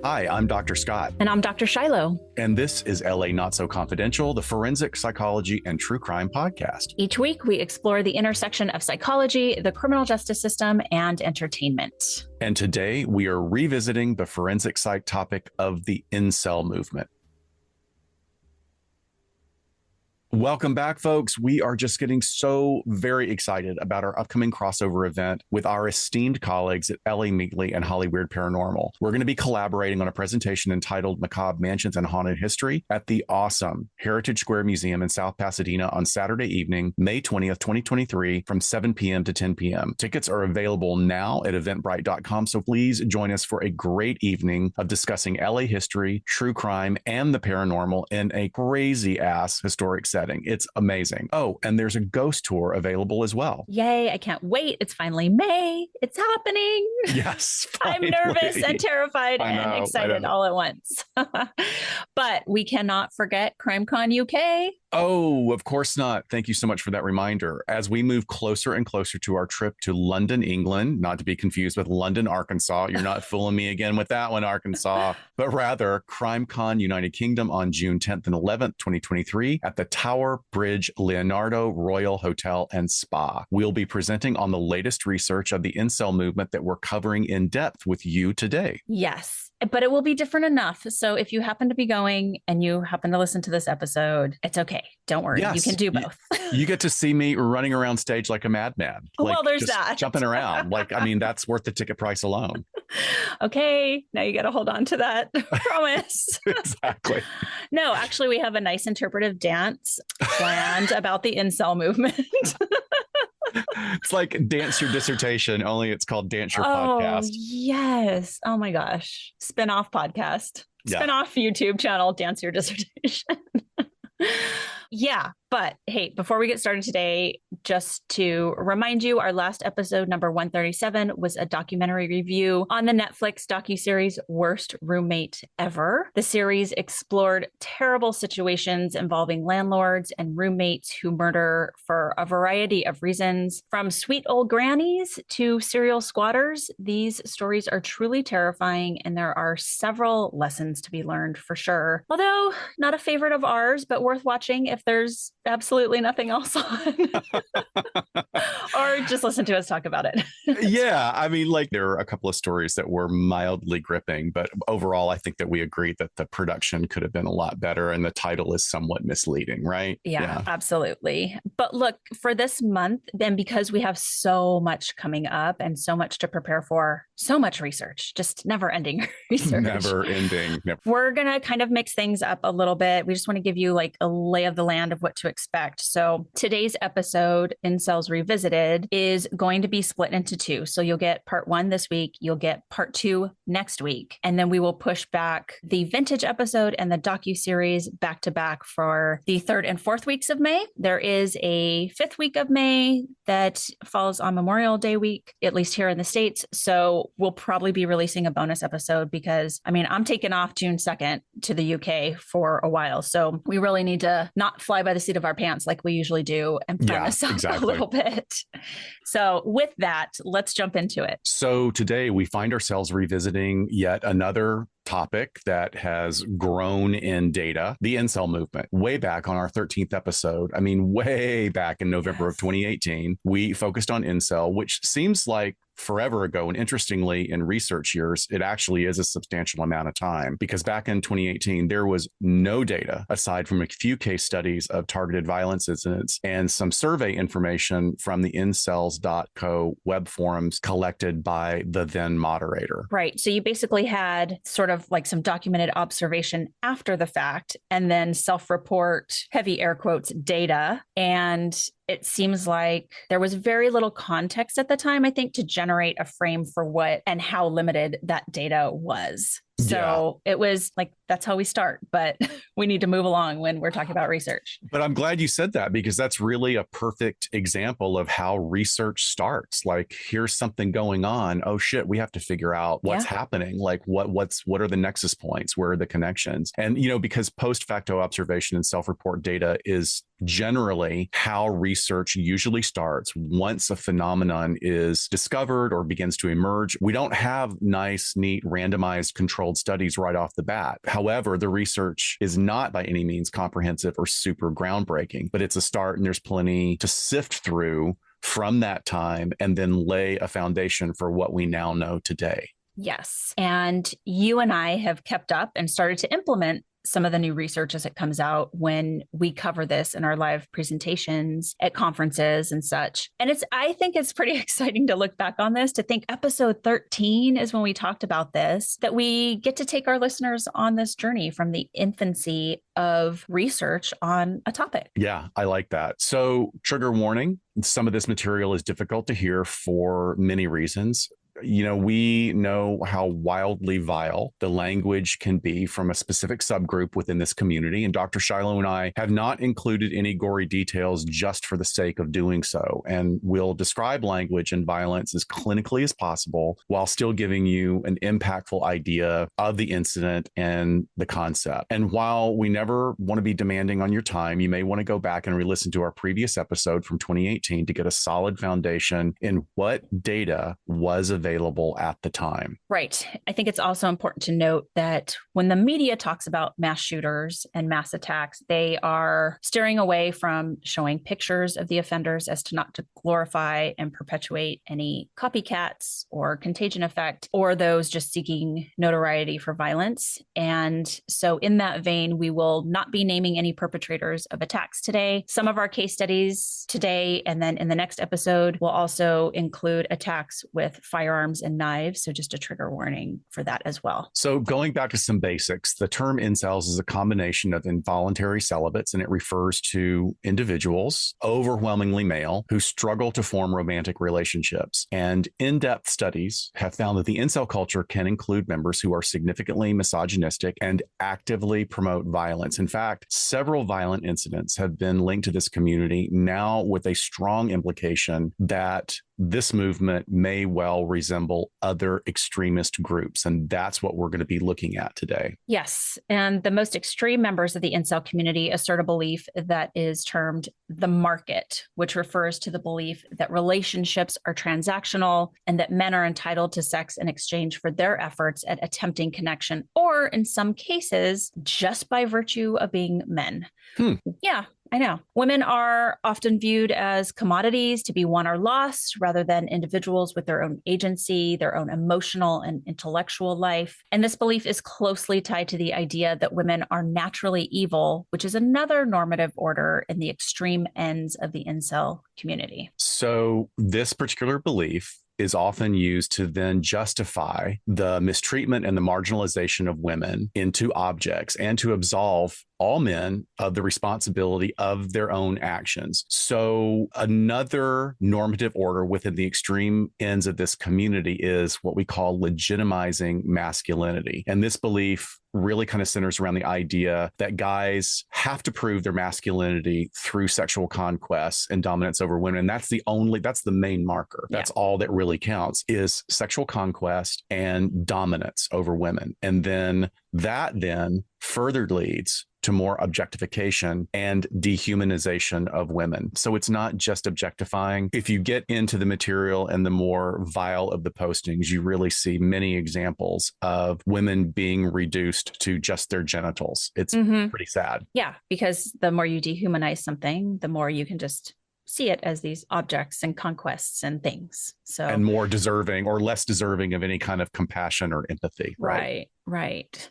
Hi, I'm Dr. Scott. And I'm Dr. Shiloh. And this is LA Not So Confidential, the forensic psychology and true crime podcast. Each week, we explore the intersection of psychology, the criminal justice system, and entertainment. And today, we are revisiting the forensic psych topic of the incel movement. Welcome back, folks. We are just getting so very excited about our upcoming crossover event with our esteemed colleagues at LA Meekly and Hollyweird Paranormal. We're going to be collaborating on a presentation entitled Macabre Mansions and Haunted History at the awesome Heritage Square Museum in South Pasadena on Saturday evening, May 20th, 2023, from 7 p.m. to 10 p.m. Tickets are available now at eventbrite.com, so please join us for a great evening of discussing LA history, true crime, and the paranormal in a crazy-ass historic setting. It's amazing. Oh, and there's a ghost tour available as well. Yay, I can't wait. It's finally May. It's happening. Yes, finally. I'm nervous and terrified and excited all at once. But we cannot forget CrimeCon UK. Oh, of course not. Thank you so much for that reminder. As we move closer and closer to our trip to London, England, not to be confused with London, Arkansas. You're not fooling me again with that one, Arkansas, but rather CrimeCon United Kingdom on June 10th and 11th, 2023 at the Tower Bridge Leonardo Royal Hotel and Spa. We'll be presenting on the latest research of the incel movement that we're covering in depth with you today. Yes. But it will be different enough. So if you happen to be going and you happen to listen to this episode, it's okay. Don't worry. Yes, you can do both. You get to see me running around stage like a madman. Like, well, there's that. Jumping around. Like, I mean, that's worth the ticket price alone. Okay. Now you got to hold on to that promise. Exactly. No, actually, we have a nice interpretive dance planned about the incel movement. It's like Dance Your Dissertation, only it's called Dance Your Podcast. Yes. Oh my gosh. Spin-off podcast. Yeah. Spin-off YouTube channel, Dance Your Dissertation. Yeah. But hey, before we get started today, just to remind you, our last episode, number 137, was a documentary review on the Netflix docuseries Worst Roommate Ever. The series explored terrible situations involving landlords and roommates who murder for a variety of reasons. From sweet old grannies to serial squatters, these stories are truly terrifying, and there are several lessons to be learned for sure. Although not a favorite of ours, but worth watching if there's absolutely nothing else on. Or just listen to us talk about it. Yeah, I mean, like, there are a couple of stories that were mildly gripping, but overall, I think that we agree that the production could have been a lot better, and the title is somewhat misleading, right? Yeah, absolutely. But look, for this month, then, because we have so much coming up and so much to prepare for, so much research, just never ending research. Never ending. We're going to kind of mix things up a little bit. We just want to give you like a lay of the land of what to expect. So today's episode, Incels Revisited, is going to be split into two. So you'll get part one this week, you'll get part two next week, and then we will push back the vintage episode and the docuseries back to back for the third and fourth weeks of May. There is a fifth week of May that falls on Memorial Day week, at least here in the States. So we'll probably be releasing a bonus episode because, I mean, I'm taking off June 2nd to the UK for a while. So we really need to not fly by the seat of our pants like we usually do and plan this out a little bit. So with that, let's jump into it. So today we find ourselves revisiting yet another topic that has grown in data, the incel movement. Way back on our 13th episode, I mean, way back in November of 2018, we focused on incel, which seems like forever ago. And interestingly, in research years, it actually is a substantial amount of time, because back in 2018, there was no data aside from a few case studies of targeted violence incidents and some survey information from the incels.co web forums collected by the then moderator. Right. So you basically had sort of like some documented observation after the fact, and then self-report, heavy air quotes, data. And it seems like there was very little context at the time, I think, to generate a frame for what and how limited that data was. So it was like, that's how we start, but we need to move along when we're talking about research. But I'm glad you said that, because that's really a perfect example of how research starts. Like, here's something going on. Oh shit, we have to figure out what's happening. Like what are the nexus points? Where are the connections? And, you know, because post facto observation and self-report data is generally how research usually starts once a phenomenon is discovered or begins to emerge. We don't have nice, neat, randomized controlled detailed studies right off the bat. However, the research is not by any means comprehensive or super groundbreaking, but it's a start, and there's plenty to sift through from that time and then lay a foundation for what we now know today. Yes. And you and I have kept up and started to implement some of the new research as it comes out when we cover this in our live presentations at conferences and such. And I think it's pretty exciting to look back on this, to think episode 13 is when we talked about this, that we get to take our listeners on this journey from the infancy of research on a topic. Yeah, I like that. So, trigger warning, some of this material is difficult to hear for many reasons. We know how wildly vile the language can be from a specific subgroup within this community. And Dr. Shiloh and I have not included any gory details just for the sake of doing so. And we'll describe language and violence as clinically as possible while still giving you an impactful idea of the incident and the concept. And while we never want to be demanding on your time, you may want to go back and re-listen to our previous episode from 2018 to get a solid foundation in what data was available at the time. Right. I think it's also important to note that when the media talks about mass shooters and mass attacks, they are steering away from showing pictures of the offenders as to not to glorify and perpetuate any copycats or contagion effect, or those just seeking notoriety for violence. And so in that vein, we will not be naming any perpetrators of attacks today. Some of our case studies today, and then in the next episode, will also include attacks with firearms and knives. So just a trigger warning for that as well. So going back to some basics, the term incels is a combination of involuntary celibates, and it refers to individuals, overwhelmingly male, who struggle to form romantic relationships. And in-depth studies have found that the incel culture can include members who are significantly misogynistic and actively promote violence. In fact, several violent incidents have been linked to this community, now with a strong implication that this movement may well resemble other extremist groups. And that's what we're going to be looking at today. Yes. And the most extreme members of the incel community assert a belief that is termed the market, which refers to the belief that relationships are transactional and that men are entitled to sex in exchange for their efforts at attempting connection, or in some cases, just by virtue of being men. Yeah, I know. Women are often viewed as commodities to be won or lost rather than individuals with their own agency, their own emotional and intellectual life. And this belief is closely tied to the idea that women are naturally evil, which is another normative order in the extreme ends of the incel community. So this particular belief is often used to then justify the mistreatment and the marginalization of women into objects and to absolve all men of the responsibility of their own actions. So another normative order within the extreme ends of this community is what we call legitimizing masculinity. And this belief really kind of centers around the idea that guys have to prove their masculinity through sexual conquest and dominance over women. And that's the main marker. That's all that really counts, is sexual conquest and dominance over women. And then that then further leads to more objectification and dehumanization of women. So it's not just objectifying. If you get into the material and the more vile of the postings, you really see many examples of women being reduced to just their genitals. It's pretty sad. Yeah, because the more you dehumanize something, the more you can just see it as these objects and conquests and things. So, and more deserving or less deserving of any kind of compassion or empathy. Right.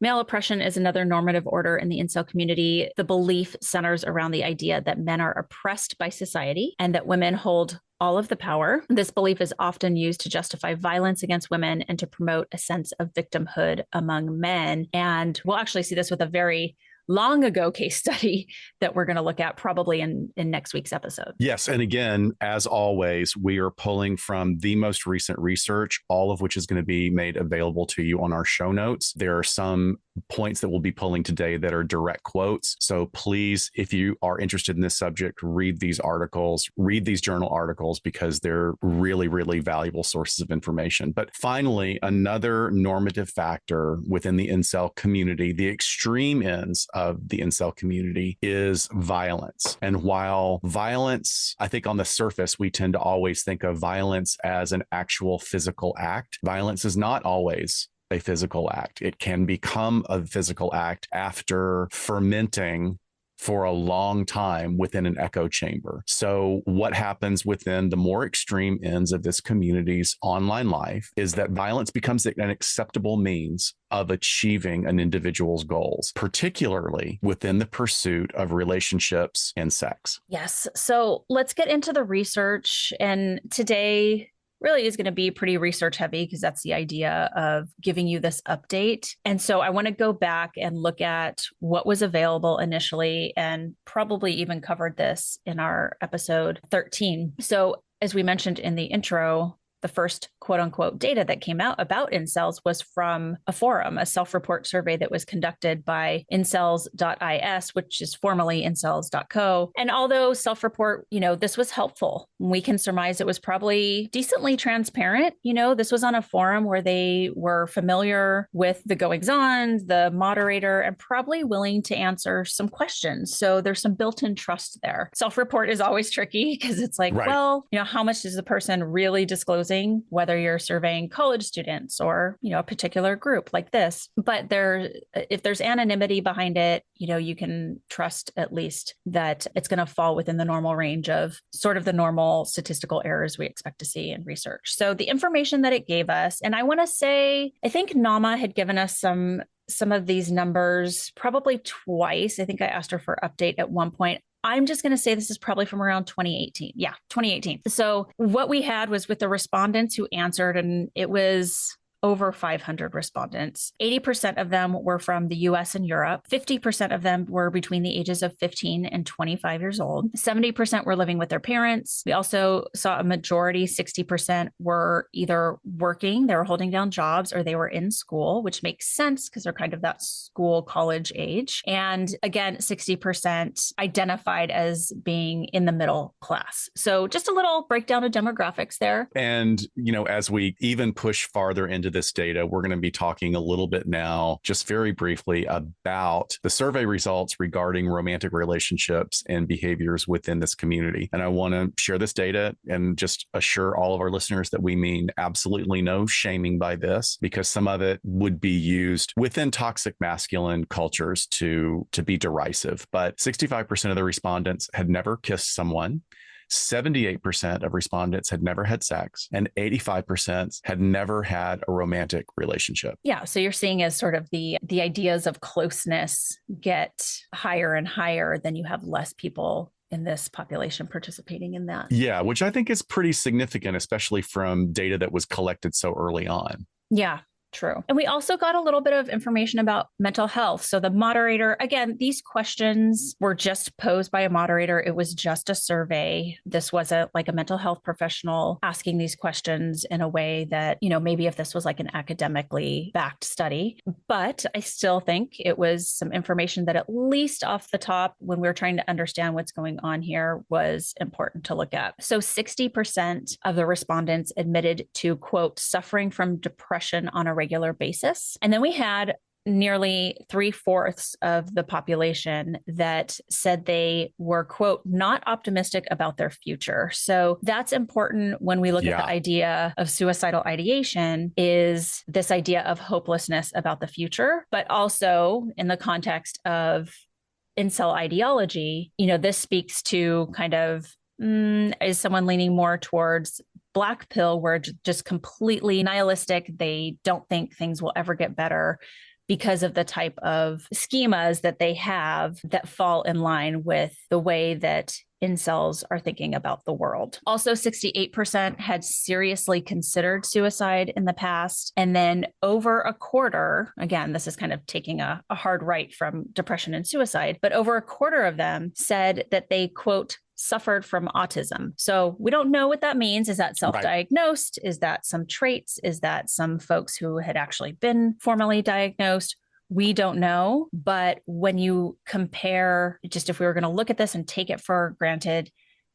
Male oppression is another normative order in the incel community. The belief centers around the idea that men are oppressed by society and that women hold all of the power. This belief is often used to justify violence against women and to promote a sense of victimhood among men. And we'll actually see this with a very long ago case study that we're going to look at probably in next week's episode. Yes. And again, as always, we are pulling from the most recent research, all of which is going to be made available to you on our show notes. There are some points that we'll be pulling today that are direct quotes. So please, if you are interested in this subject, read these articles, read these journal articles, because they're really, really valuable sources of information. But finally, another normative factor within the incel community, the extreme ends of the incel community, is violence. And while violence, I think on the surface, we tend to always think of violence as an actual physical act. Violence is not always a physical act. It can become a physical act after fermenting for a long time within an echo chamber. So, what happens within the more extreme ends of this community's online life is that violence becomes an acceptable means of achieving an individual's goals, particularly within the pursuit of relationships and sex. Yes. So, let's get into the research. And today, really is going to be pretty research heavy because that's the idea of giving you this update. And so I want to go back and look at what was available initially and probably even covered this in our episode 13. So as we mentioned in the intro, the first quote unquote data that came out about incels was from a forum, a self-report survey that was conducted by incels.is, which is formerly incels.co. And although self-report, this was helpful, we can surmise it was probably decently transparent. This was on a forum where they were familiar with the goings-on, the moderator, and probably willing to answer some questions. So there's some built-in trust there. Self-report is always tricky because it's like, Right. well, how much is the person really disclosing, whether you're surveying college students or, a particular group like this. But if there's anonymity behind it, you can trust at least that it's going to fall within the normal range of sort of the normal statistical errors we expect to see in research. So the information that it gave us, and I want to say, I think Nama had given us some of these numbers probably twice. I think I asked her for update at one point. I'm just going to say this is probably from around 2018. Yeah, 2018. So what we had was with the respondents who answered, and it was over 500 respondents. 80% of them were from the US and Europe. 50% of them were between the ages of 15 and 25 years old. 70% were living with their parents. We also saw a majority, 60%, were either working, they were holding down jobs, or they were in school, which makes sense because they're kind of that school college age. And again, 60% identified as being in the middle class. So just a little breakdown of demographics there. And, as we even push farther into this data, we're going to be talking a little bit now, just very briefly, about the survey results regarding romantic relationships and behaviors within this community. And I want to share this data and just assure all of our listeners that we mean absolutely no shaming by this, because some of it would be used within toxic masculine cultures to be derisive. But 65% of the respondents had never kissed someone. 78% of respondents had never had sex, and 85% had never had a romantic relationship. Yeah. So you're seeing as sort of the ideas of closeness get higher and higher, then you have less people in this population participating in that. Yeah, which I think is pretty significant, especially from data that was collected so early on. Yeah. True. And we also got a little bit of information about mental health. So the moderator, again, these questions were just posed by a moderator. It was just a survey. This wasn't like a mental health professional asking these questions in a way that, maybe if this was like an academically backed study. But I still think it was some information that at least off the top, when we were trying to understand what's going on here, was important to look at. So 60% of the respondents admitted to, quote, suffering from depression on a regular basis. And then we had nearly 3/4 of the population that said they were, quote, not optimistic about their future. So that's important when we look at the idea of suicidal ideation, is this idea of hopelessness about the future, but also in the context of incel ideology, this speaks to kind of, is someone leaning more towards black pill, where just completely nihilistic, they don't think things will ever get better because of the type of schemas that they have that fall in line with the way that incels are thinking about the world. Also, 68% had seriously considered suicide in the past. And then over a quarter, again, this is kind of taking a hard right from depression and suicide, but over a quarter of them said that they, quote, suffered from autism. So we don't know what that means. Is that self-diagnosed? Right. Is that some traits? Is that some folks who had actually been formally diagnosed? We don't know. But when you compare, just if we were going to look at this and take it for granted,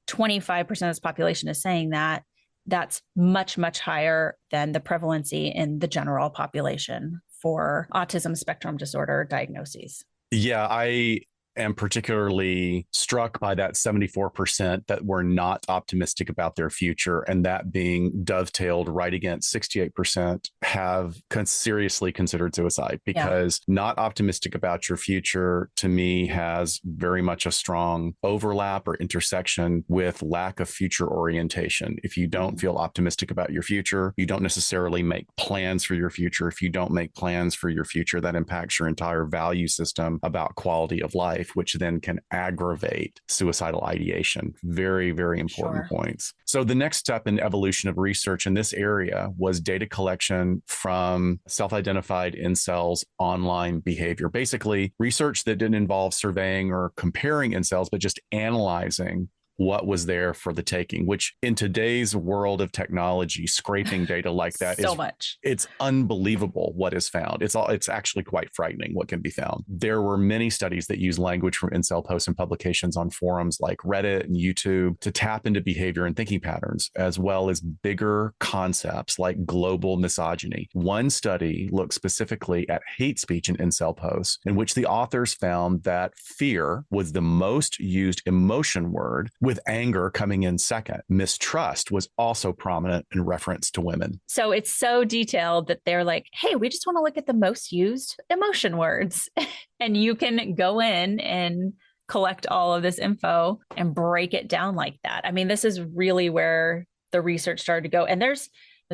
25% of this population is saying that, that's much, much higher than the prevalency in the general population for autism spectrum disorder diagnoses. Yeah, I am particularly struck by that 74% that were not optimistic about their future, and that being dovetailed right against 68% have seriously considered suicide, Yeah. because not optimistic about your future to me has very much a strong overlap or intersection with lack of future orientation. If you don't feel optimistic about your future, you don't necessarily make plans for your future. If you don't make plans for your future, that impacts your entire value system about quality of life, which then can aggravate suicidal ideation. Very, very important points. So the next step in evolution of research in this area was data collection from self-identified incels' online behavior. Basically, research that didn't involve surveying or comparing incels, but just analyzing what was there for the taking, which in today's world of technology, scraping data like that so is much. It's unbelievable what is found. It's actually quite frightening what can be found. There were many studies that use language from incel posts and publications on forums like Reddit and YouTube to tap into behavior and thinking patterns, as well as bigger concepts like global misogyny. One study looked specifically at hate speech in incel posts, in which the authors found that fear was the most used emotion word, with anger coming in second. Mistrust was also prominent in reference to women. So it's so detailed that they're like, hey, we just want to look at the most used emotion words. And you can go in and collect all of this info and break it down like that. I mean, this is really where the research started to go. And there's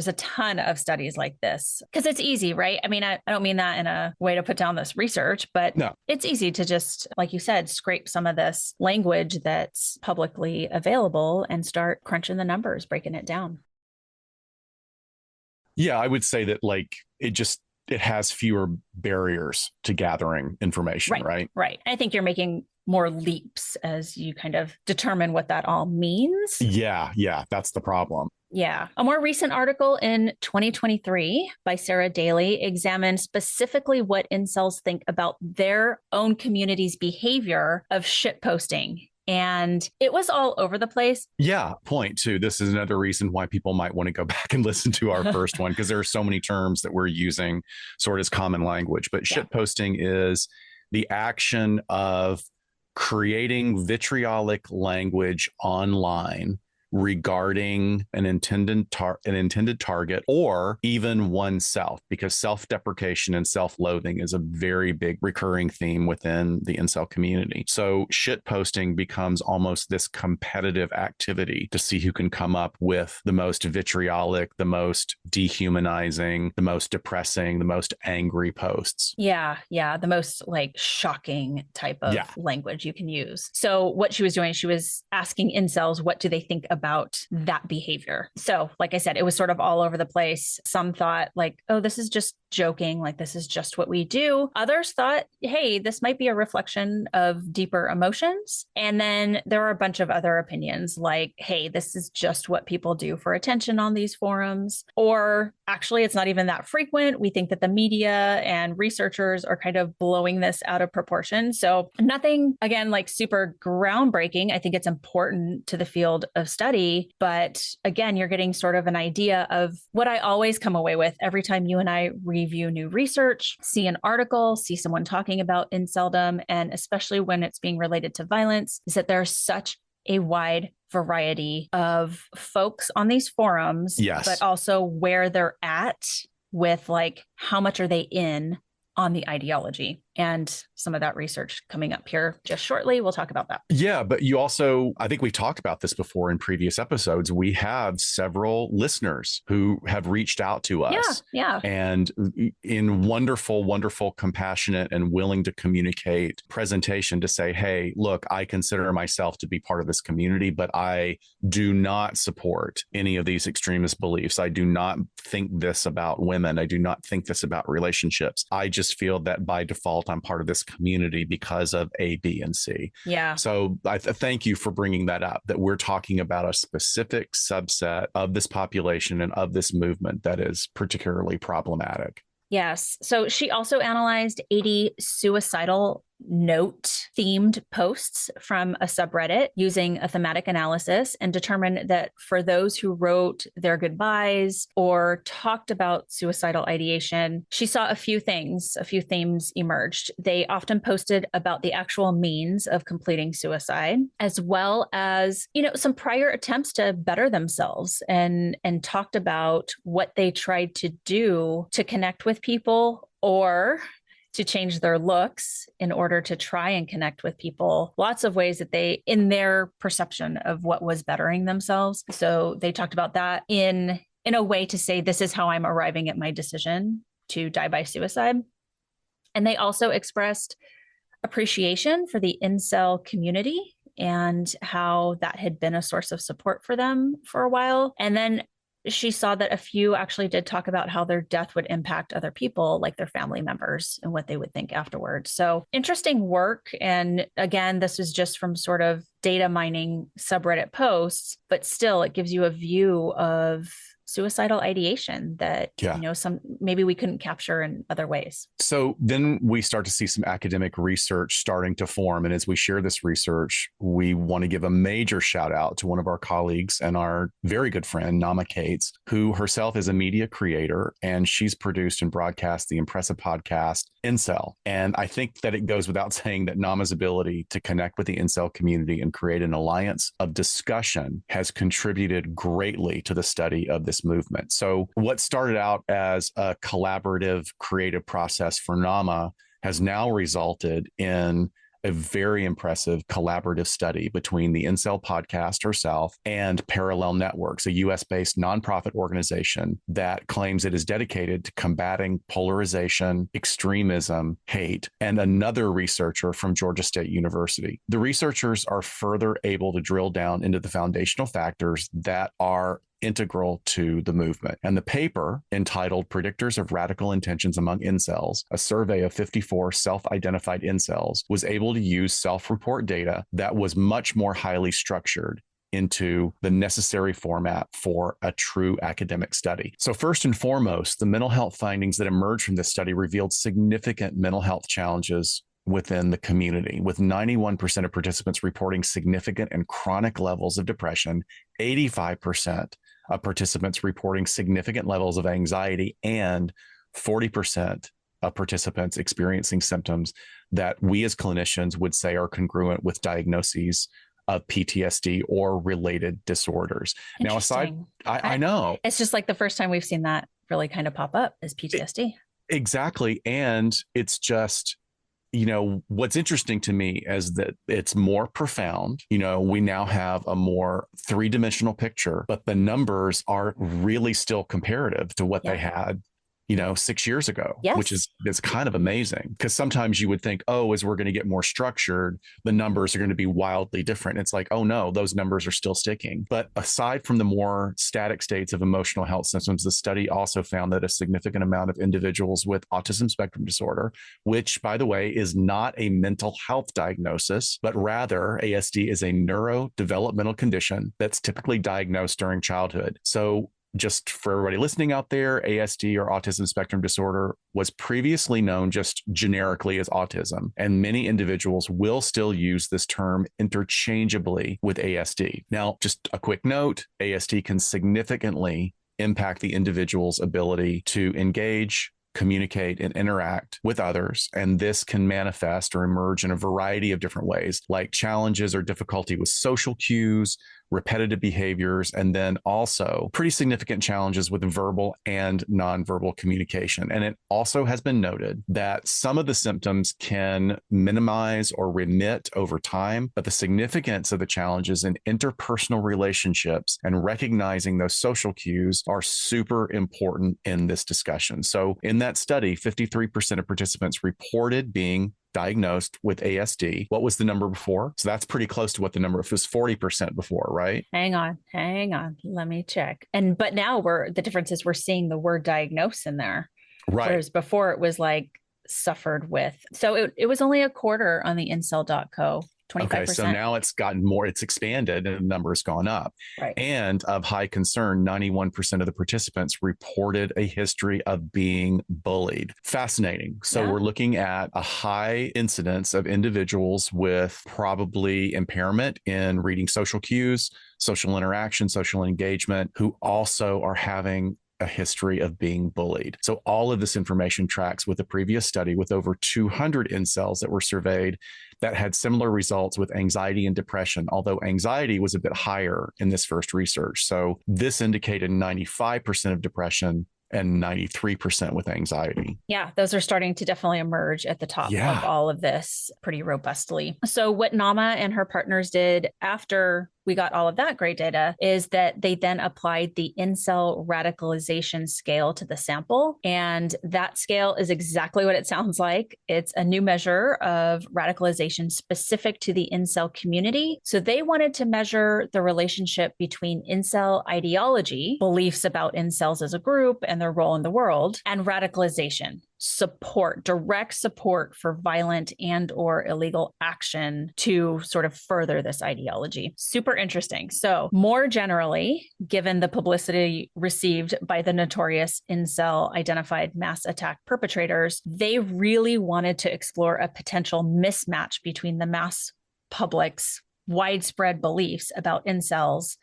a ton of studies like this because it's easy, right? I mean, I don't mean that in a way to put down this research, but no, it's easy to just, like you said, scrape some of this language that's publicly available and start crunching the numbers, breaking it down. Yeah, I would say that it has fewer barriers to gathering information, right? Right. I think you're making more leaps as you kind of determine what that all means. Yeah, that's the problem. Yeah. A more recent article in 2023 by Sarah Daly examined specifically what incels think about their own community's behavior of shitposting. And it was all over the place. Yeah, point two. This is another reason why people might want to go back and listen to our first one, because there are so many terms that we're using sort of as common language. But shitposting is the action of creating vitriolic language online regarding an intended target or even oneself, because self-deprecation and self-loathing is a very big recurring theme within the incel community. So shit posting becomes almost this competitive activity to see who can come up with the most vitriolic, the most dehumanizing, the most depressing, the most angry posts. Yeah, the most like shocking type of language you can use. So what she was doing, she was asking incels, what do they think about that behavior? So like I said, it was sort of all over the place. Some thought like, oh, this is just joking, like this is just what we do. Others thought, hey, this might be a reflection of deeper emotions. And then there are a bunch of other opinions like, hey, this is just what people do for attention on these forums. Or actually, it's not even that frequent. We think that the media and researchers are kind of blowing this out of proportion. So nothing, again, like super groundbreaking. I think it's important to the field of study. But again, you're getting sort of an idea of what I always come away with every time you and I review new research, see an article, see someone talking about inceldom, and especially when it's being related to violence, is that there's such a wide variety of folks on these forums, but also where they're at with like how much are they in on the ideology. And some of that research coming up here just shortly. We'll talk about that. Yeah, but you also, I think we've talked about this before in previous episodes. We have several listeners who have reached out to us. Yeah. And in wonderful, wonderful, compassionate and willing to communicate presentation to say, hey, look, I consider myself to be part of this community, but I do not support any of these extremist beliefs. I do not think this about women. I do not think this about relationships. I just feel that by default, I'm part of this community because of A, B, and C. Yeah. So I thank you for bringing that up, that we're talking about a specific subset of this population and of this movement that is particularly problematic. Yes. So she also analyzed 80 suicidal note themed posts from a subreddit using a thematic analysis and determined that for those who wrote their goodbyes or talked about suicidal ideation, she saw a few themes emerged. They often posted about the actual means of completing suicide, as well as, some prior attempts to better themselves and talked about what they tried to do to connect with people or to change their looks in order to try and connect with people. Lots of ways that they, in their perception of what was bettering themselves. So they talked about that in a way to say, this is how I'm arriving at my decision to die by suicide. And they also expressed appreciation for the incel community and how that had been a source of support for them for a while. And then she saw that a few actually did talk about how their death would impact other people, like their family members, and what they would think afterwards. So interesting work. And again, this is just from sort of data mining subreddit posts, but still it gives you a view of suicidal ideation that, some maybe we couldn't capture in other ways. So then we start to see some academic research starting to form. And as we share this research, we want to give a major shout out to one of our colleagues and our very good friend, Nama Cates, who herself is a media creator, and she's produced and broadcast the impressive podcast Incel. And I think that it goes without saying that Nama's ability to connect with the Incel community and create an alliance of discussion has contributed greatly to the study of this movement. So what started out as a collaborative creative process for Nama has now resulted in a very impressive collaborative study between the Incel podcast herself and Parallel Networks, a US-based nonprofit organization that claims it is dedicated to combating polarization, extremism, hate, and another researcher from Georgia State University. The researchers are further able to drill down into the foundational factors that are integral to the movement. And the paper, entitled Predictors of Radical Intentions Among Incels, a survey of 54 self-identified incels, was able to use self-report data that was much more highly structured into the necessary format for a true academic study. So first and foremost, the mental health findings that emerged from this study revealed significant mental health challenges within the community, with 91% of participants reporting significant and chronic levels of depression, 85% of participants reporting significant levels of anxiety, and 40% of participants experiencing symptoms that we as clinicians would say are congruent with diagnoses of PTSD or related disorders. Now, aside, I know. It's just like the first time we've seen that really kind of pop up is PTSD. Exactly. And it's just, what's interesting to me is that it's more profound. We now have a more three-dimensional picture, but the numbers are really still comparative to what they had 6 years ago, which is kind of amazing, because sometimes you would think, as we're going to get more structured, the numbers are going to be wildly different. It's like, oh no, those numbers are still sticking. But aside from the more static states of emotional health symptoms, the study also found that a significant amount of individuals with autism spectrum disorder, which by the way, is not a mental health diagnosis, but rather ASD is a neurodevelopmental condition that's typically diagnosed during childhood. So just for everybody listening out there, ASD or autism spectrum disorder was previously known just generically as autism, and many individuals will still use this term interchangeably with ASD. Now, just a quick note, ASD can significantly impact the individual's ability to engage, communicate, and interact with others. And this can manifest or emerge in a variety of different ways, like challenges or difficulty with social cues, repetitive behaviors, and then also pretty significant challenges with verbal and nonverbal communication. And it also has been noted that some of the symptoms can minimize or remit over time, but the significance of the challenges in interpersonal relationships and recognizing those social cues are super important in this discussion. So in that study, 53% of participants reported being diagnosed with ASD. What was the number before? So that's pretty close to what the number was, 40% before, right? Hang on. Let me check. But now the difference is we're seeing the word diagnose in there. Right. Whereas before it was like suffered with. So it was only a quarter on the incel.co, Okay, so 25%. now it's gotten more, it's expanded and the number has gone up. Right. And of high concern, 91% of the participants reported a history of being bullied. Fascinating. So Yeah. we're looking at a high incidence of individuals with probably impairment in reading social cues, social interaction, social engagement, who also are having a history of being bullied. So all of this information tracks with a previous study with over 200 incels that were surveyed that had similar results with anxiety and depression, although anxiety was a bit higher in this first research. So this indicated 95% of depression and 93% with anxiety. Yeah, those are starting to definitely emerge at the top of Yeah. all of this pretty robustly. So, what Nama and her partners did after we got all of that great data is that they then applied the incel radicalization scale to the sample. And that scale is exactly what it sounds like. It's a new measure of radicalization specific to the incel community. So they wanted to measure the relationship between incel ideology, beliefs about incels as a group and their role in the world, and radicalization. Support, direct support for violent and or illegal action to sort of further this ideology. Super interesting. So more generally, given the publicity received by the notorious incel identified mass attack perpetrators, they really wanted to explore a potential mismatch between the mass public's widespread beliefs about incels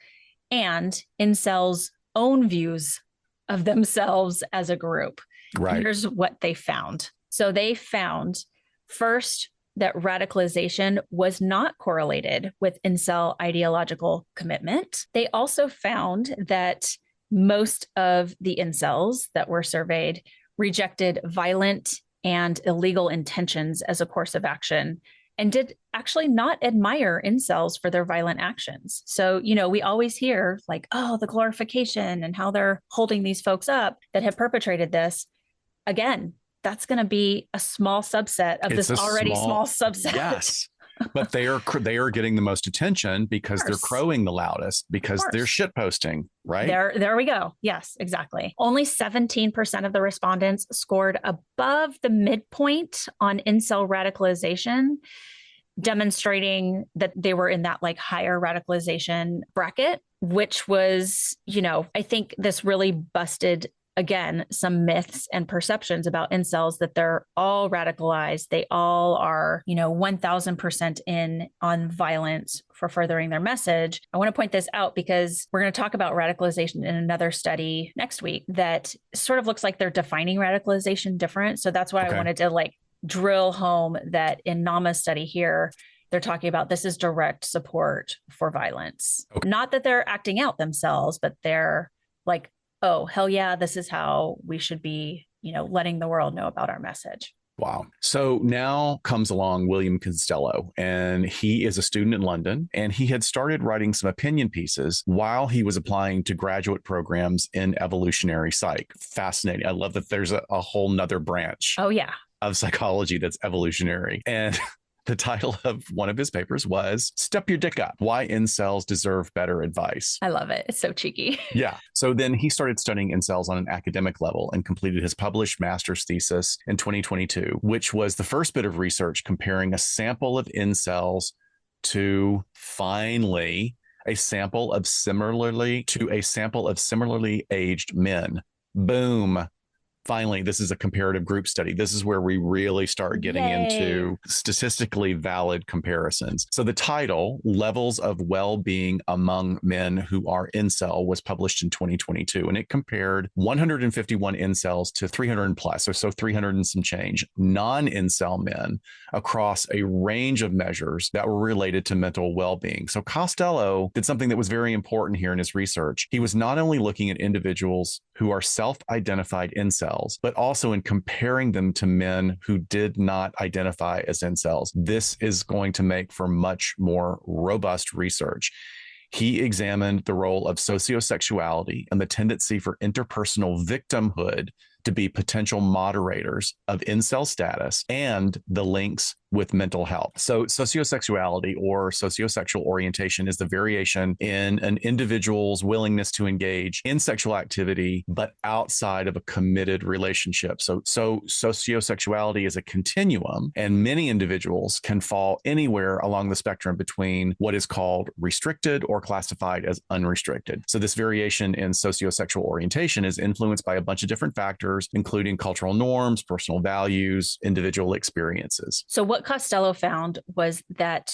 and incels' own views of themselves as a group. Right. Here's what they found. So they found first that radicalization was not correlated with incel ideological commitment. They also found that most of the incels that were surveyed rejected violent and illegal intentions as a course of action and did actually not admire incels for their violent actions. So, we always hear like, oh, the glorification and how they're holding these folks up that have perpetrated this. Again, that's going to be a small subset of this already small subset. Yes. But they are getting the most attention because they're crowing the loudest, because they're shit posting, right? There we go. Yes, exactly. Only 17% of the respondents scored above the midpoint on incel radicalization, demonstrating that they were in that like higher radicalization bracket, which was, I think this really busted again, some myths and perceptions about incels that they're all radicalized. They all are, 1000% in on violence for furthering their message. I want to point this out because we're going to talk about radicalization in another study next week that sort of looks like they're defining radicalization different. So that's why I wanted to drill home that in Nama's study here, they're talking about this is direct support for violence. Not that they're acting out themselves, but they're like, oh, hell yeah, this is how we should be, letting the world know about our message. Wow. So now comes along William Costello, and he is a student in London, and he had started writing some opinion pieces while he was applying to graduate programs in evolutionary psych. Fascinating. I love that there's a whole nother branch. Oh, yeah. Of psychology that's evolutionary. And the title of one of his papers was Step Your Dick Up, Why Incels Deserve Better Advice. I love it. It's so cheeky. Yeah. So then he started studying incels on an academic level and completed his published master's thesis in 2022, which was the first bit of research comparing a sample of incels to finally a sample of similarly aged men. Boom. Finally, this is a comparative group study. This is where we really start getting into statistically valid comparisons. So the title, Levels of Well-Being Among Men Who Are Incel, was published in 2022, and it compared 151 incels to 300 plus, so 300 and some change, non-incel men across a range of measures that were related to mental well-being. So Costello did something that was very important here in his research. He was not only looking at individuals who are self-identified incels, but also in comparing them to men who did not identify as incels. This is going to make for much more robust research. He examined the role of sociosexuality and the tendency for interpersonal victimhood to be potential moderators of incel status and the links with mental health. So sociosexuality or sociosexual orientation is the variation in an individual's willingness to engage in sexual activity, but outside of a committed relationship. So sociosexuality is a continuum, and many individuals can fall anywhere along the spectrum between what is called restricted or classified as unrestricted. So this variation in sociosexual orientation is influenced by a bunch of different factors, including cultural norms, personal values, individual experiences. So what Costello found was that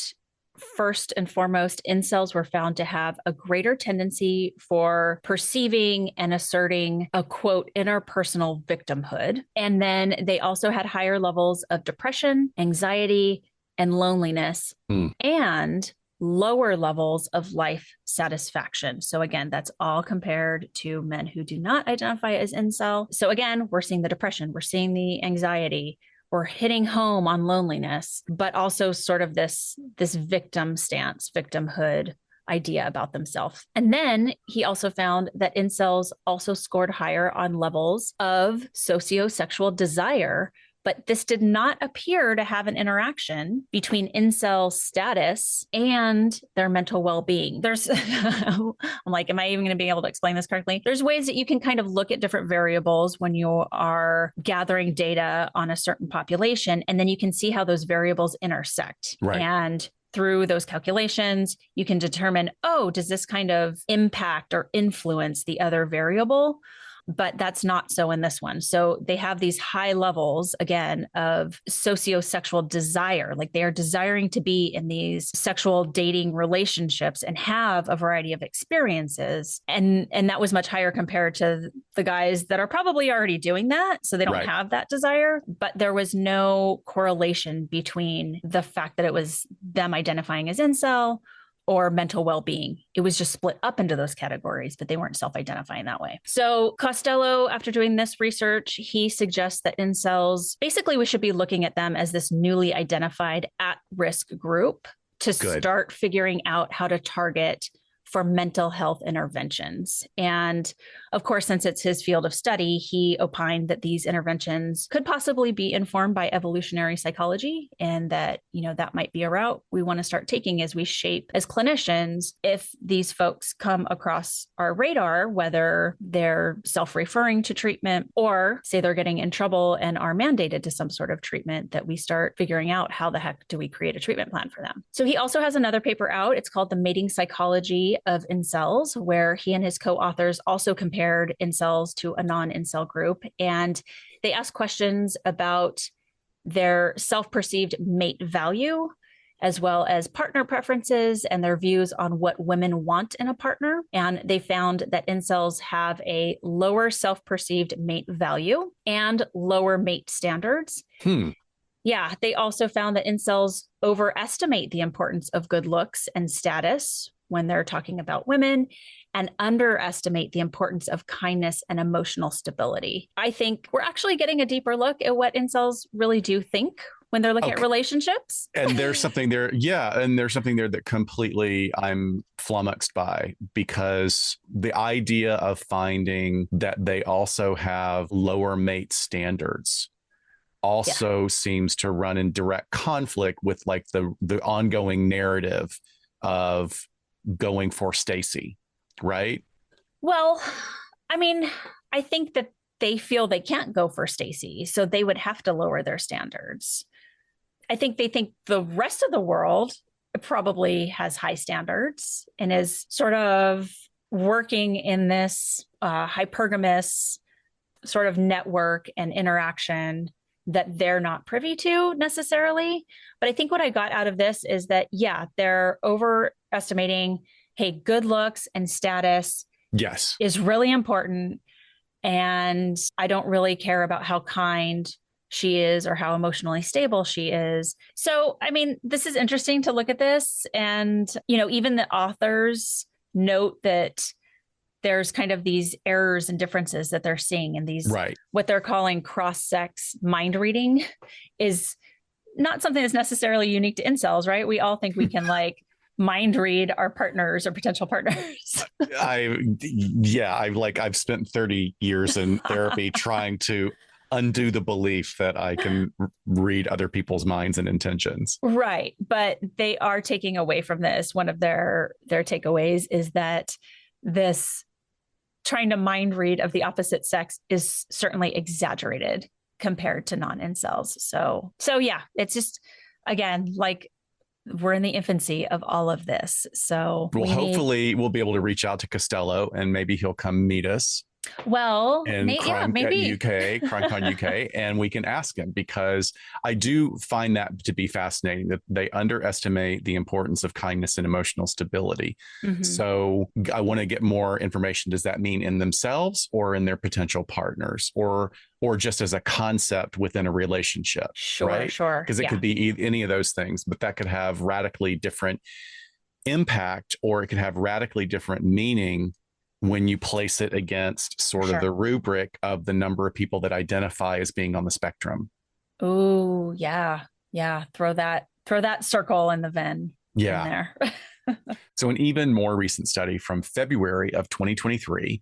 first and foremost, incels were found to have a greater tendency for perceiving and asserting a quote interpersonal victimhood. And then they also had higher levels of depression, anxiety, and loneliness, and lower levels of life satisfaction. So again, that's all compared to men who do not identify as incel. So again, we're seeing the depression, we're seeing the anxiety, we're hitting home on loneliness, but also sort of this victim stance, victimhood idea about themselves. And then he also found that incels also scored higher on levels of sociosexual desire, but this did not appear to have an interaction between incel status and their mental well-being. There's, I'm like, am I even going to be able to explain this correctly? There's ways that you can kind of look at different variables when you are gathering data on a certain population, and then you can see how those variables intersect. Right. And through those calculations, you can determine, oh, does this kind of impact or influence the other variable? But that's not so in this one. So they have these high levels, again, of sociosexual desire. Like they are desiring to be in these sexual dating relationships and have a variety of experiences. And that was much higher compared to the guys that are probably already doing that. So they don't have that desire. But there was no correlation between the fact that it was them identifying as incel or mental well-being. It was just split up into those categories, but they weren't self-identifying that way. So Costello, after doing this research, he suggests that incels, basically we should be looking at them as this newly identified at-risk group to start figuring out how to target for mental health interventions. And of course, since it's his field of study, he opined that these interventions could possibly be informed by evolutionary psychology, and that, you know, that might be a route we want to start taking as we shape as clinicians if these folks come across our radar, whether they're self-referring to treatment or say they're getting in trouble and are mandated to some sort of treatment, that we start figuring out how the heck do we create a treatment plan for them. So he also has another paper out. It's called The Mating Psychology of Incels, where he and his co-authors also compared incels to a non-incel group. And they asked questions about their self-perceived mate value, as well as partner preferences and their views on what women want in a partner. And they found that incels have a lower self-perceived mate value and lower mate standards. Yeah, they also found that incels overestimate the importance of good looks and status when they're talking about women, and underestimate the importance of kindness and emotional stability. I think we're actually getting a deeper look at what incels really do think when they're looking at relationships. And there's something there. Yeah. And there's something there that completely I'm flummoxed by, because the idea of finding that they also have lower mate standards also seems to run in direct conflict with like the ongoing narrative of going for Stacy, right? Well, I mean, I think that they feel they can't go for Stacy, so they would have to lower their standards. I think they think the rest of the world probably has high standards and is sort of working in this hypergamous sort of network and interaction that they're not privy to necessarily. But I think what I got out of this is that, yeah, they're overestimating, hey, good looks and status is really important. And I don't really care about how kind she is or how emotionally stable she is. So, I mean, this is interesting to look at this. And, you know, even the authors note that there's kind of these errors and differences that they're seeing in these, what they're calling cross-sex mind reading is not something that's necessarily unique to incels, right? We all think we can like mind read our partners or potential partners. I've spent 30 years in therapy trying to undo the belief that I can read other people's minds and intentions. Right. But they are taking away from this. One of their takeaways is that this trying to mind read of the opposite sex is certainly exaggerated compared to non-incels. So yeah, it's just, again, like we're in the infancy of all of this. So Well, we need, hopefully we'll be able to reach out to Costello and maybe he'll come meet us well, in yeah, Crime at maybe. UK, CrimeCon UK, and we can ask him because I do find that to be fascinating that they underestimate the importance of kindness and emotional stability. Mhm. So I want to get more information. Does that mean in themselves or in their potential partners or just as a concept within a relationship, Sure, right? sure. Because it Yeah. could be any of those things, but that could have radically different impact or it could have radically different meaning when you place it against For sort of sure. the rubric of the number of people that identify as being on the spectrum. Oh, yeah. Yeah. Throw that circle in the Venn in Yeah. there. So, an even more recent study from February of 2023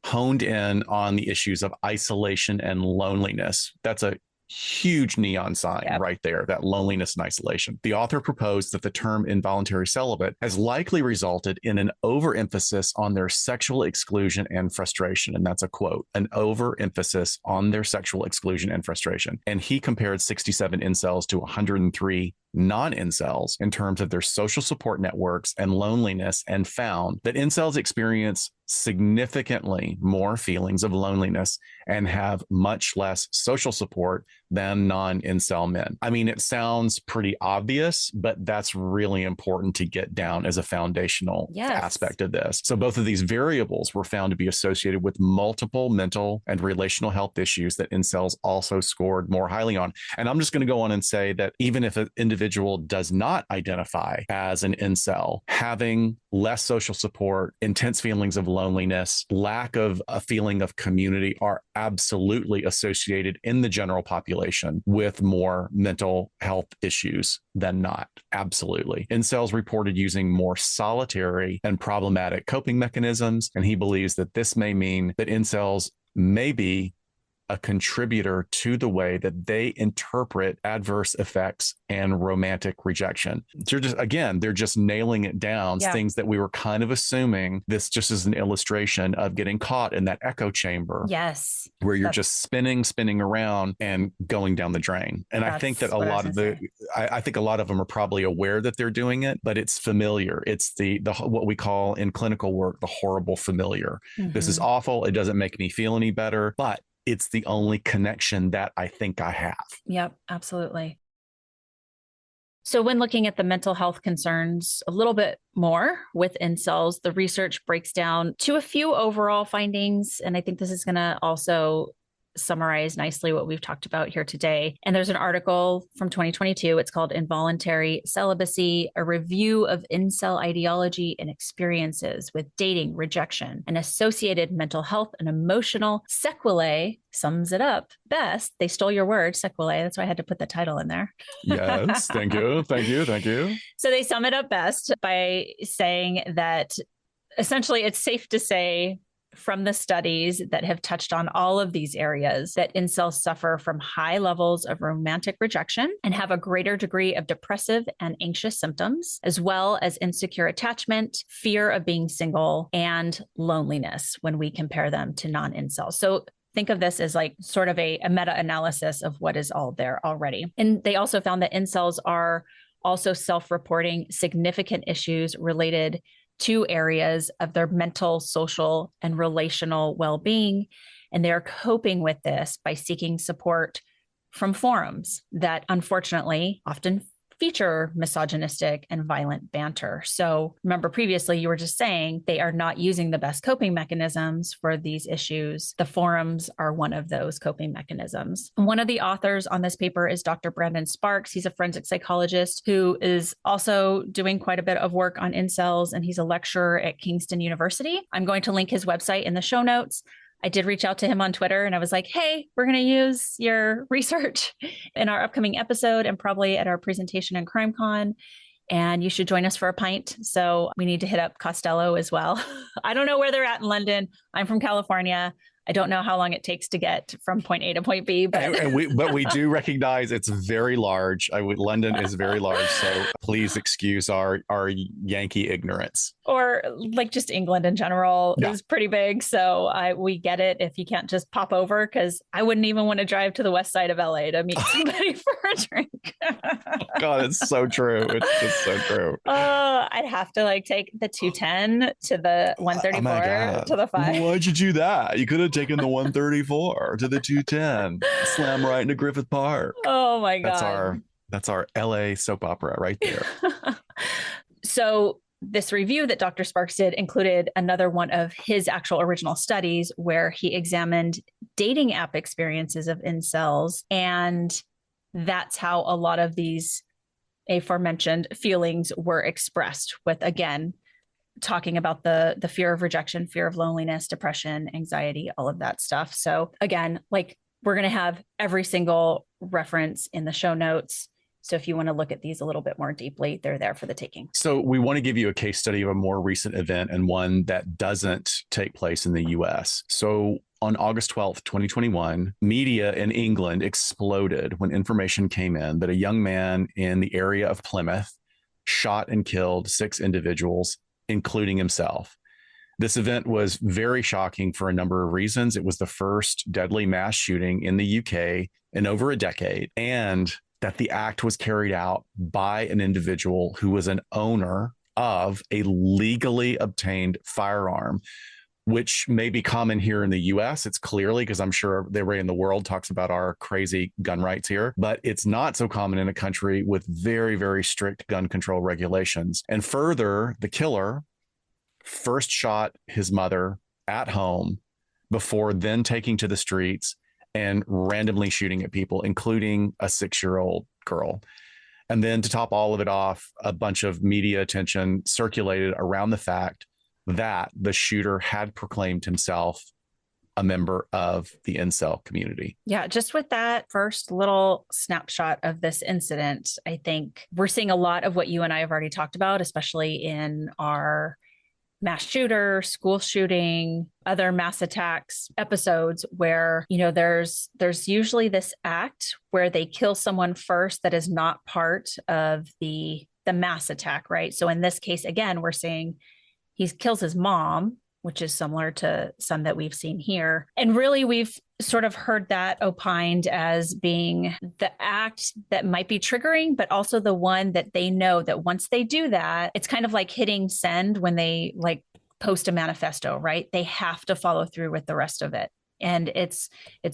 honed in on the issues of isolation and loneliness. That's a huge neon sign Yep. right there, that loneliness and isolation. The author proposed that the term involuntary celibate has likely resulted in an overemphasis on their sexual exclusion and frustration. And that's a quote, an overemphasis on their sexual exclusion and frustration. And he compared 67 incels to 103 non-incels in terms of their social support networks and loneliness and found that incels experience significantly more feelings of loneliness and have much less social support than non-incel men. I mean, it sounds pretty obvious, but that's really important to get down as a foundational Yes. aspect of this. So both of these variables were found to be associated with multiple mental and relational health issues that incels also scored more highly on. And I'm just going to go on and say that even if an individual does not identify as an incel, having less social support, intense feelings of loneliness, lack of a feeling of community are absolutely associated in the general population with more mental health issues than not. Absolutely. Incels reported using more solitary and problematic coping mechanisms. And he believes that this may mean that incels may be a contributor to the way that they interpret adverse effects and romantic rejection. They're just nailing it down, Yeah. things that we were kind of assuming. This just is an illustration of getting caught in that echo chamber Yes. where you're That's just spinning around and going down the drain. And I think that that's what I was gonna say. I think a lot of them are probably aware that they're doing it, but it's familiar. It's the what we call in clinical work the horrible familiar. This is Mhm. awful. It doesn't make me feel any better, but it's the only connection that I think I have. Yep, absolutely. So, when looking at the mental health concerns a little bit more with incels, the research breaks down to a few overall findings. And I think this is going to also summarize nicely what we've talked about here today. And there's an article from 2022. It's called Involuntary Celibacy, a review of incel ideology and experiences with dating, rejection, and associated mental health and emotional sequelae. Sums it up best. They stole your word, sequelae. That's why I had to put the title in there. Yes. Thank you. Thank you. Thank you. So they sum it up best by saying that essentially it's safe to say from the studies that have touched on all of these areas that incels suffer from high levels of romantic rejection and have a greater degree of depressive and anxious symptoms, as well as insecure attachment, fear of being single, and loneliness when we compare them to non-incels. So think of this as like sort of a meta-analysis of what is all there already. And they also found that incels are also self-reporting significant issues related to areas of their mental, social, and relational well-being. And they're coping with this by seeking support from forums that unfortunately often feature misogynistic and violent banter. So remember previously you were just saying they are not using the best coping mechanisms for these issues. The forums are one of those coping mechanisms. One of the authors on this paper is Dr. Brandon Sparks. He's a forensic psychologist who is also doing quite a bit of work on incels, and he's a lecturer at Kingston University. I'm going to link his website in the show notes. I did reach out to him on Twitter and I was like, hey, we're going to use your research in our upcoming episode and probably at our presentation in CrimeCon. And you should join us for a pint. So we need to hit up Costello as well. I don't know where they're at in London. I'm from California. I don't know how long it takes to get from point A to point B, but we do recognize it's very large. London is very large, so please excuse our Yankee ignorance. Or like just England in general is pretty big. So we get it if you can't just pop over, because I wouldn't even want to drive to the west side of LA to meet somebody for a drink. God, it's so true. It's just so true. I'd have to like take the 210 to the 134 to the 5. Why'd you do that? You could have taken the 134 to the 210, slam right into Griffith Park. Oh my God. That's our LA soap opera right there. So this review that Dr. Sparks did included another one of his actual original studies where he examined dating app experiences of incels. And that's how a lot of these aforementioned feelings were expressed, with, again, talking about the fear of rejection, fear of loneliness, depression, anxiety, all of that stuff. So again, like, we're going to have every single reference in the show notes. So if you want to look at these a little bit more deeply, they're there for the taking. So we want to give you a case study of a more recent event and one that doesn't take place in the US. So on August 12th, 2021, media in England exploded when information came in that a young man in the area of Plymouth shot and killed 6 individuals, including himself. This event was very shocking for a number of reasons. It was the first deadly mass shooting in the UK in over a decade, and that the act was carried out by an individual who was an owner of a legally obtained firearm, which may be common here in the US. It's clearly, because I'm sure everybody in the world talks about our crazy gun rights here, but it's not so common in a country with very, very strict gun control regulations. And further, the killer first shot his mother at home before then taking to the streets and randomly shooting at people, including a 6-year-old girl. And then to top all of it off, a bunch of media attention circulated around the fact that the shooter had proclaimed himself a member of the incel community. Yeah, just with that first little snapshot of this incident, I think we're seeing a lot of what you and I have already talked about, especially in our mass shooter, school shooting, other mass attacks episodes where, you know, there's usually this act where they kill someone first that is not part of the mass attack, right? So in this case, again, we're seeing he kills his mom, which is similar to some that we've seen here. And really, we've sort of heard that opined as being the act that might be triggering, but also the one that they know that once they do that, it's kind of like hitting send when they like post a manifesto, right? They have to follow through with the rest of it. And it's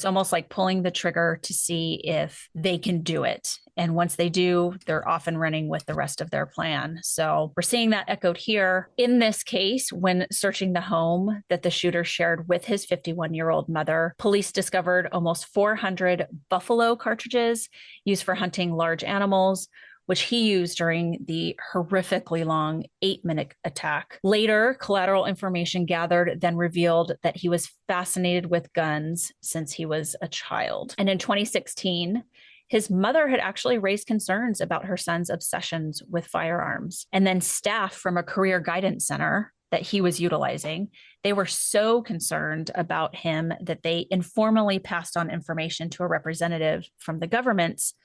almost like pulling the trigger to see if they can do it. And once they do, they're off and running with the rest of their plan. So we're seeing that echoed here. In this case, when searching the home that the shooter shared with his 51-year-old mother, police discovered almost 400 buffalo cartridges used for hunting large animals, which he used during the horrifically long 8-minute attack. Later, collateral information gathered then revealed that he was fascinated with guns since he was a child. And in 2016, his mother had actually raised concerns about her son's obsessions with firearms. And then staff from a career guidance center that he was utilizing, they were so concerned about him that they informally passed on information to a representative from the government's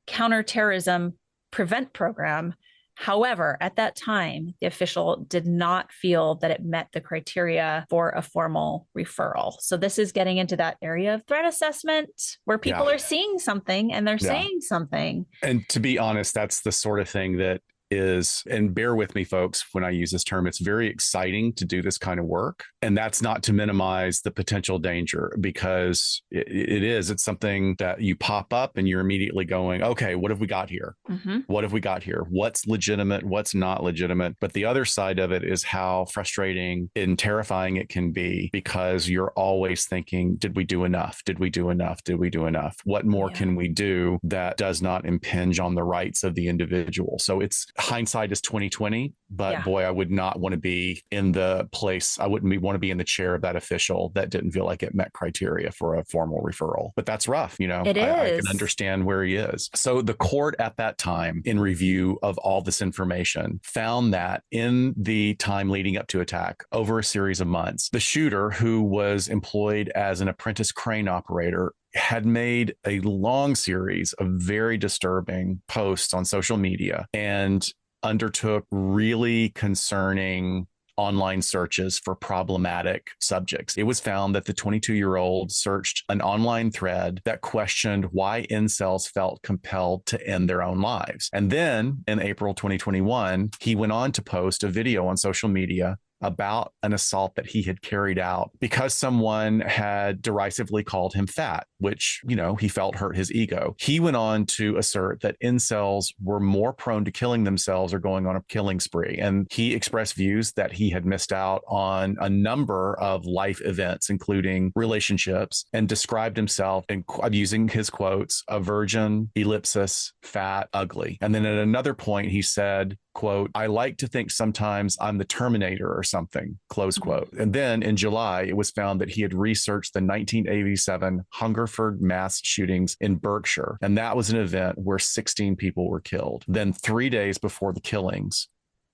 counterterrorism prevent program. However, at that time, the official did not feel that it met the criteria for a formal referral. So this is getting into that area of threat assessment where people are seeing something and they're saying something. And to be honest, that's the sort of thing that is, and bear with me, folks, when I use this term, it's very exciting to do this kind of work. And that's not to minimize the potential danger, because it's something that you pop up and you're immediately going, okay, what have we got here? Mm-hmm. What have we got here? What's legitimate? What's not legitimate? But the other side of it is how frustrating and terrifying it can be, because you're always thinking, did we do enough? Did we do enough? Did we do enough? What more can we do that does not impinge on the rights of the individual? So it's hindsight is 2020, but Yeah. boy, I would not want to be in the place. I wouldn't want to be in the chair of that official that didn't feel like it met criteria for a formal referral. But that's rough. It I can is. understand where he is. So the court at that time, in review of all this information, found that in the time leading up to attack, over a series of months, the shooter, who was employed as an apprentice crane operator, had made a long series of very disturbing posts on social media and undertook really concerning online searches for problematic subjects. It was found that the 22-year-old searched an online thread that questioned why incels felt compelled to end their own lives. And then in April 2021, he went on to post a video on social media about an assault that he had carried out because someone had derisively called him fat, which, he felt hurt his ego. He went on to assert that incels were more prone to killing themselves or going on a killing spree. And he expressed views that he had missed out on a number of life events, including relationships, and described himself, in using his quotes, a virgin, ellipsis, fat, ugly. And then at another point, he said, quote, I like to think sometimes I'm the Terminator or something, close quote. And then in July, it was found that he had researched the 1987 Hungerford mass shootings in Berkshire. And that was an event where 16 people were killed. Then 3 days before the killings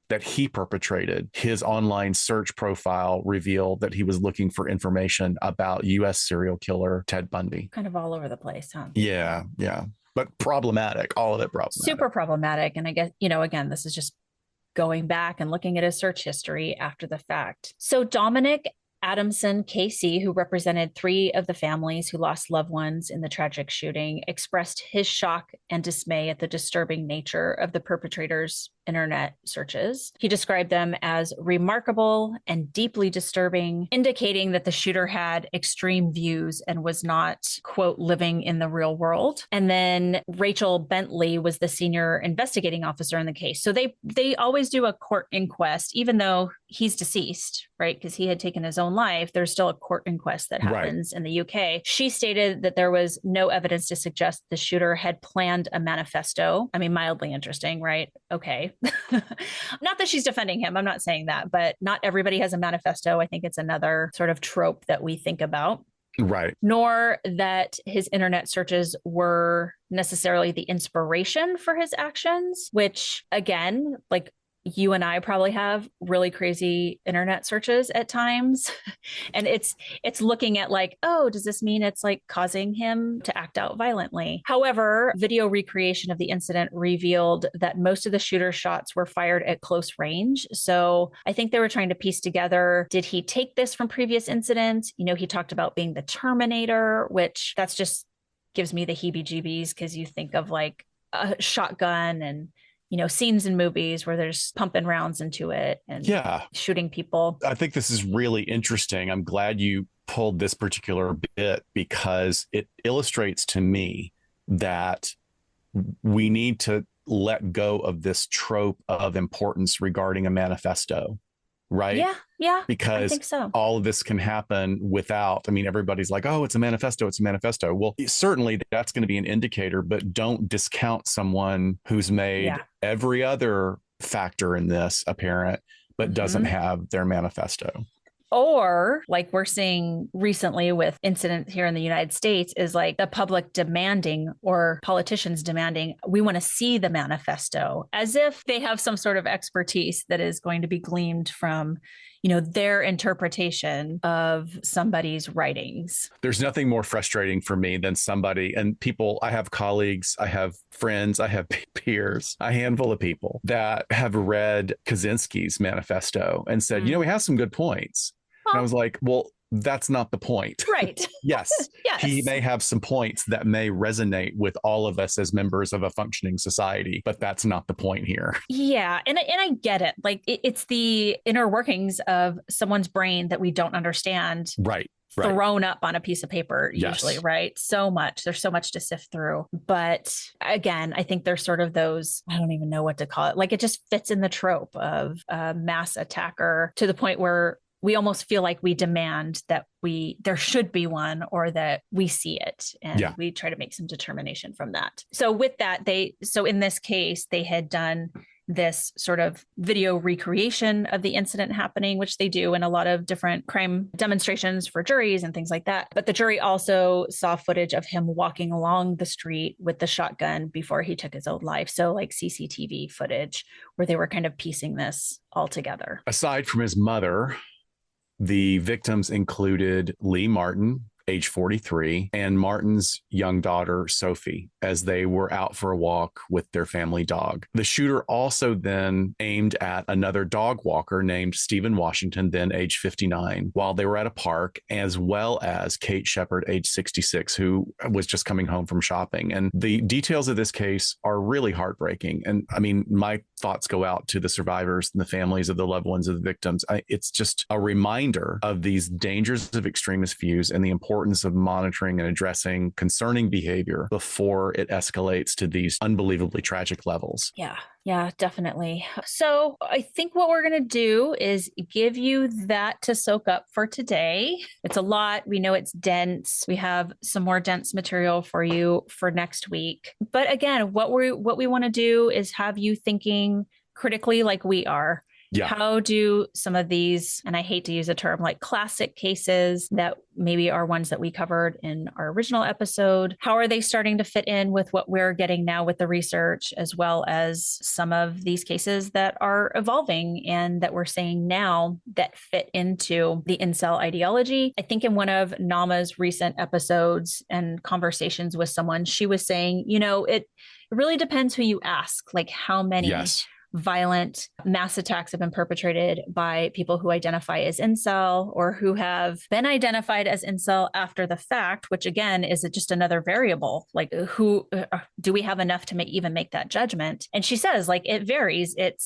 that he perpetrated, his online search profile revealed that he was looking for information about U.S. serial killer Ted Bundy. Kind of all over the place, huh? Yeah. But problematic, all of it problematic. Super problematic. And I guess, again, this is just going back and looking at his search history after the fact. So Dominic Adamson KC, who represented 3 of the families who lost loved ones in the tragic shooting, expressed his shock and dismay at the disturbing nature of the perpetrators' internet searches. He described them as remarkable and deeply disturbing, indicating that the shooter had extreme views and was not, quote, living in the real world. And then Rachel Bentley was the senior investigating officer in the case. So they always do a court inquest, even though he's deceased, right? Because he had taken his own life. There's still a court inquest that happens in the UK. She stated that there was no evidence to suggest the shooter had planned a manifesto. I mean, mildly interesting, right? Okay. Not that she's defending him. I'm not saying that, but not everybody has a manifesto. I think it's another sort of trope that we think about. Right. Nor that his internet searches were necessarily the inspiration for his actions, which again, like you and I probably have really crazy internet searches at times. And it's looking at like, oh, does this mean it's like causing him to act out violently? However, video recreation of the incident revealed that most of the shooter's shots were fired at close range. So I think they were trying to piece together, did he take this from previous incidents? He talked about being the Terminator, which that's just gives me the heebie-jeebies because you think of like a shotgun and scenes in movies where there's pumping rounds into it and shooting people. I think this is really interesting. I'm glad you pulled this particular bit because it illustrates to me that we need to let go of this trope of importance regarding a manifesto, right? Yeah. Because I think so. all of this can happen without, everybody's like, oh, it's a manifesto. Well, certainly that's going to be an indicator, but don't discount someone who's made every other factor in this apparent, but doesn't have their manifesto. Or like we're seeing recently with incidents here in the United States is like the public demanding or politicians demanding, we want to see the manifesto as if they have some sort of expertise that is going to be gleaned from, their interpretation of somebody's writings. There's nothing more frustrating for me than somebody and people. I have colleagues, I have friends, I have peers, a handful of people that have read Kaczynski's manifesto and said, he has some good points. And I was like, well, that's not the point. Right. Yes. He may have some points that may resonate with all of us as members of a functioning society, but that's not the point here. Yeah. And I get it. Like it's the inner workings of someone's brain that we don't understand. Right. Thrown up on a piece of paper, usually, right? There's so much to sift through. But again, I think there's sort of those, I don't even know what to call it. Like it just fits in the trope of a mass attacker to the point where we almost feel like we demand that there should be one or that we see it. And we try to make some determination from that. So with that, in this case, they had done this sort of video recreation of the incident happening, which they do in a lot of different crime demonstrations for juries and things like that. But the jury also saw footage of him walking along the street with the shotgun before he took his own life. So like CCTV footage where they were kind of piecing this all together. Aside from his mother, the victims included Lee Martin, age 43, and Martin's young daughter, Sophie, as they were out for a walk with their family dog. The shooter also then aimed at another dog walker named Stephen Washington, then age 59, while they were at a park, as well as Kate Shepard, age 66, who was just coming home from shopping. And the details of this case are really heartbreaking. And I mean, my thoughts go out to the survivors and the families of the loved ones of the victims. It's just a reminder of these dangers of extremist views and the importance of monitoring and addressing concerning behavior before it escalates to these unbelievably tragic levels. Yeah, definitely. So I think what we're going to do is give you that to soak up for today. It's a lot. We know it's dense. We have some more dense material for you for next week. But again, what we want to do is have you thinking critically like we are. Yeah. How do some of these, and I hate to use a term like classic cases that maybe are ones that we covered in our original episode, how are they starting to fit in with what we're getting now with the research, as well as some of these cases that are evolving and that we're seeing now that fit into the incel ideology? I think in one of Nama's recent episodes and conversations with someone, she was saying, it really depends who you ask, like how many violent mass attacks have been perpetrated by people who identify as incel or who have been identified as incel after the fact, which again is just another variable. Like, who do we have enough to even make that judgment? And she says, like, it varies. It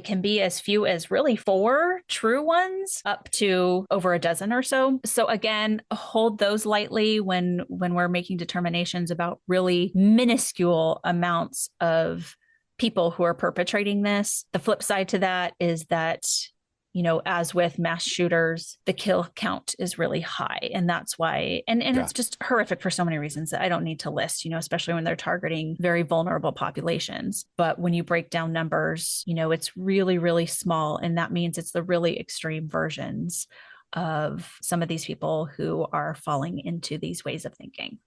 can be as few as really 4 true ones up to over a dozen or so. So again, hold those lightly when we're making determinations about really minuscule amounts of people who are perpetrating this. The flip side to that is that, as with mass shooters, the kill count is really high. And that's why, and it's just horrific for so many reasons that I don't need to list, especially when they're targeting very vulnerable populations. But when you break down numbers, it's really, really small. And that means it's the really extreme versions of some of these people who are falling into these ways of thinking.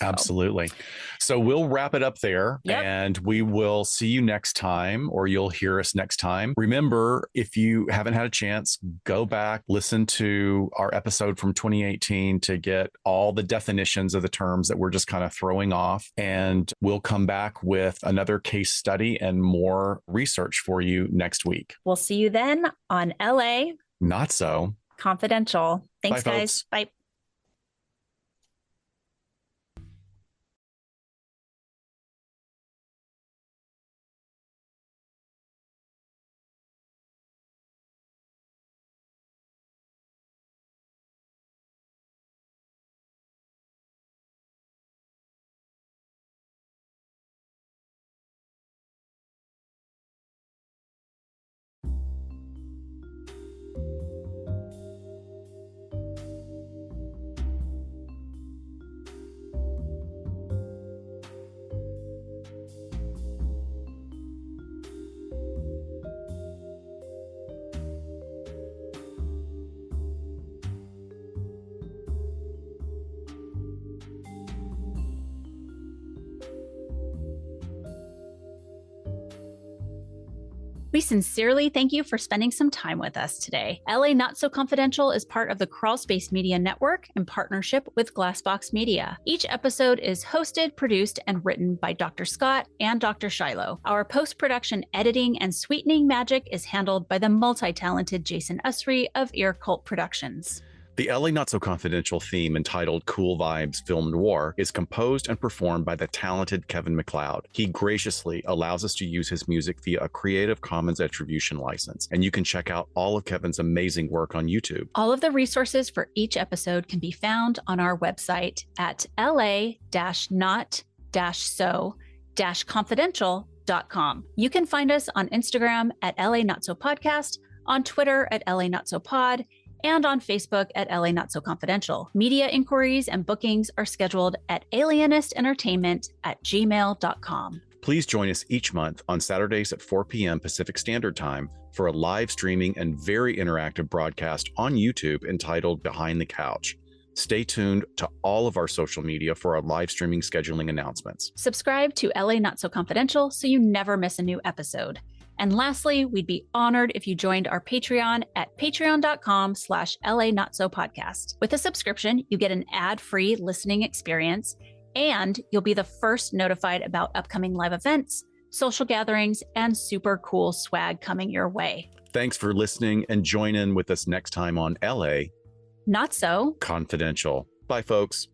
Absolutely. So we'll wrap it up there and we will see you next time, or you'll hear us next time. Remember, if you haven't had a chance, go back, listen to our episode from 2018 to get all the definitions of the terms that we're just kind of throwing off. And we'll come back with another case study and more research for you next week. We'll see you then on LA Not So Confidential. Thanks, Bye, guys. folks. Bye. We sincerely thank you for spending some time with us today. LA Not So Confidential is part of the Crawlspace Media Network in partnership with Glassbox Media. Each episode is hosted, produced, and written by Dr. Scott and Dr. Shiloh. Our post-production editing and sweetening magic is handled by the multi-talented Jason Usry of Ear Cult Productions. The LA Not So Confidential theme, entitled Cool Vibes Film Noir, is composed and performed by the talented Kevin MacLeod. He graciously allows us to use his music via a Creative Commons attribution license, and you can check out all of Kevin's amazing work on YouTube. All of the resources for each episode can be found on our website at la-not-so-confidential.com. You can find us on Instagram at LA Not So Podcast, on Twitter at LA Not So Pod, and on Facebook at LA Not So Confidential. Media inquiries and bookings are scheduled at alienistentertainment@gmail.com. Please join us each month on Saturdays at 4 p.m. Pacific Standard Time for a live streaming and very interactive broadcast on YouTube entitled Behind the Couch. Stay tuned to all of our social media for our live streaming scheduling announcements. Subscribe to LA Not So Confidential so you never miss a new episode. And lastly, we'd be honored if you joined our Patreon at patreon.com/LA Not So Podcast. With a subscription, you get an ad-free listening experience, and you'll be the first notified about upcoming live events, social gatherings, and super cool swag coming your way. Thanks for listening, and join in with us next time on LA Not So Confidential. Bye, folks.